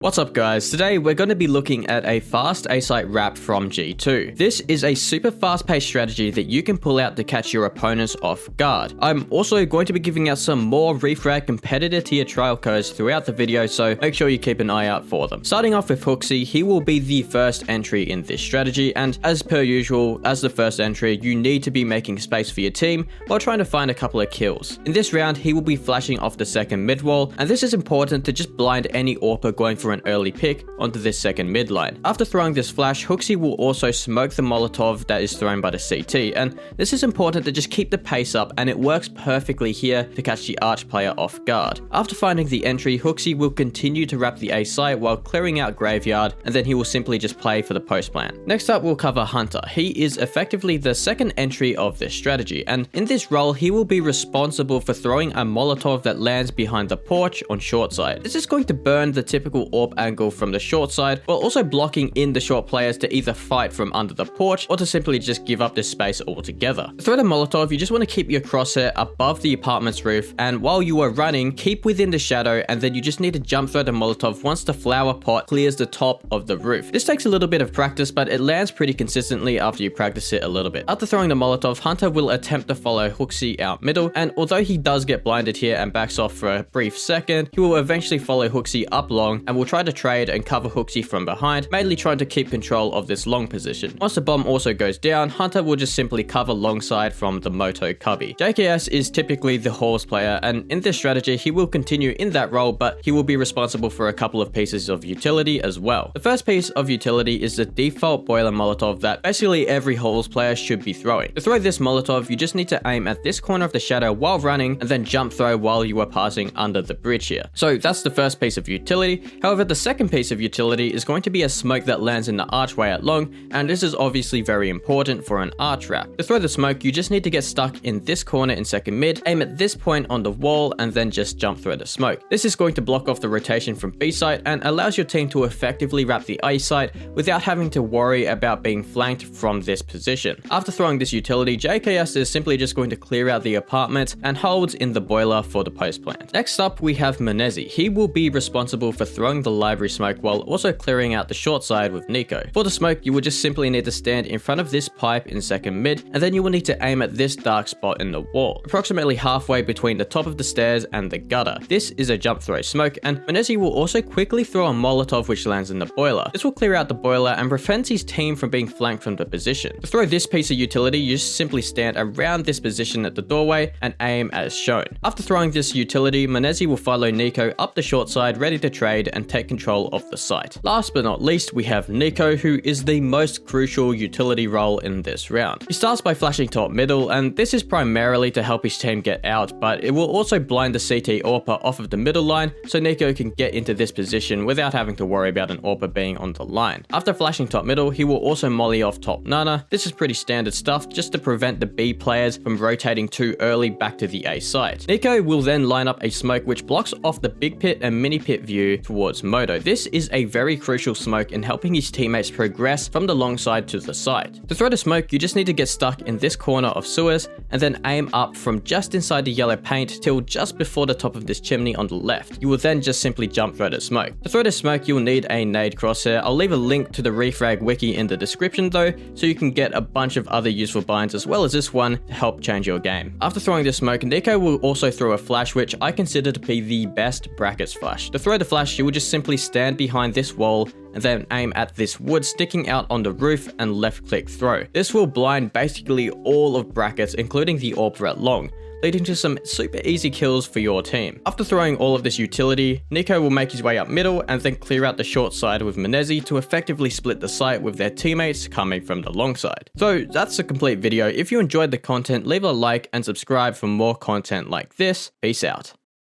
What's up guys, today we're going to be looking at a fast A-site wrap from G2. This is a super fast paced strategy that you can pull out to catch your opponents off guard. I'm also going to be giving out some more Refrag competitor tier trial codes throughout the video, so make sure you keep an eye out for them. Starting off with Hookz, he will be the first entry in this strategy, and as per usual, as the first entry, you need to be making space for your team while trying to find a couple of kills. In this round, he will be flashing off the second mid wall, and this is important to just blind any AWPer going for an early pick onto this second mid line. After throwing this flash, Hookz will also smoke the Molotov that is thrown by the CT, and this is important to just keep the pace up, and it works perfectly here to catch the arch player off guard. After finding the entry, Hookz will continue to wrap the A site while clearing out graveyard, and then he will simply just play for the post plant. Next up, we'll cover Hunter. He is effectively the second entry of this strategy, and in this role, he will be responsible for throwing a Molotov that lands behind the porch on short side. This is going to burn the typical AWP angle from the short side, while also blocking in the short players to either fight from under the porch or to simply just give up this space altogether. To throw the Molotov, you just want to keep your crosshair above the apartment's roof, and while you are running, keep within the shadow, and then you just need to jump throw the Molotov once the flower pot clears the top of the roof. This takes a little bit of practice, but it lands pretty consistently after you practice it a little bit. After throwing the Molotov, Hunter will attempt to follow Hookz out middle, and although he does get blinded here and backs off for a brief second, he will eventually follow Hookz up long and will try to trade and cover Hookz from behind, mainly trying to keep control of this long position. Once the bomb also goes down, Hunter will just simply cover long side from the Moto cubby. JKS is typically the Halls player, and in this strategy, he will continue in that role, but he will be responsible for a couple of pieces of utility as well. The first piece of utility is the default boiler Molotov that basically every Halls player should be throwing. To throw this Molotov, you just need to aim at this corner of the shadow while running, and then jump throw while you are passing under the bridge here. So that's the first piece of utility. However, the second piece of utility is going to be a smoke that lands in the archway at long, and this is obviously very important for an arch wrap. To throw the smoke, you just need to get stuck in this corner in second mid, aim at this point on the wall, and then just jump through the smoke. This is going to block off the rotation from B site and allows your team to effectively wrap the A site without having to worry about being flanked from this position. After throwing this utility, JKS is simply just going to clear out the apartment and holds in the boiler for the post plant. Next up, we have Menezi. He will be responsible for throwing the library smoke while also clearing out the short side with NiKo. For the smoke, you will just simply need to stand in front of this pipe in second mid, and then you will need to aim at this dark spot in the wall, approximately halfway between the top of the stairs and the gutter. This is a jump throw smoke, and Menezi will also quickly throw a Molotov which lands in the boiler. This will clear out the boiler and prevents his team from being flanked from the position. To throw this piece of utility, you just simply stand around this position at the doorway and aim as shown. After throwing this utility, Menezi will follow NiKo up the short side ready to trade and take control of the site. Last but not least, we have NiKo, who is the most crucial utility role in this round. He starts by flashing top middle, and this is primarily to help his team get out, but it will also blind the CT AWPer off of the middle line, so NiKo can get into this position without having to worry about an AWPer being on the line. After flashing top middle, he will also molly off top Nana. This is pretty standard stuff just to prevent the B players from rotating too early back to the A site. NiKo will then line up a smoke which blocks off the big pit and mini pit view towards Moto. This is a very crucial smoke in helping his teammates progress from the long side to the side. To throw the smoke, you just need to get stuck in this corner of sewers and then aim up from just inside the yellow paint till just before the top of this chimney on the left. You will then just simply jump throw the smoke. To throw the smoke, you'll need a nade crosshair. I'll leave a link to the Refrag wiki in the description though, so you can get a bunch of other useful binds as well as this one to help change your game. After throwing the smoke, NiKo will also throw a flash which I consider to be the best brackets flash. To throw the flash, you will just simply stand behind this wall and then aim at this wood sticking out on the roof and left click throw. This will blind basically all of brackets, including the AWPer at long, leading to some super easy kills for your team. After throwing all of this utility, NiKo will make his way up middle and then clear out the short side with Menezi to effectively split the site with their teammates coming from the long side. So that's a complete video. If you enjoyed the content, leave a like and subscribe for more content like this. Peace out.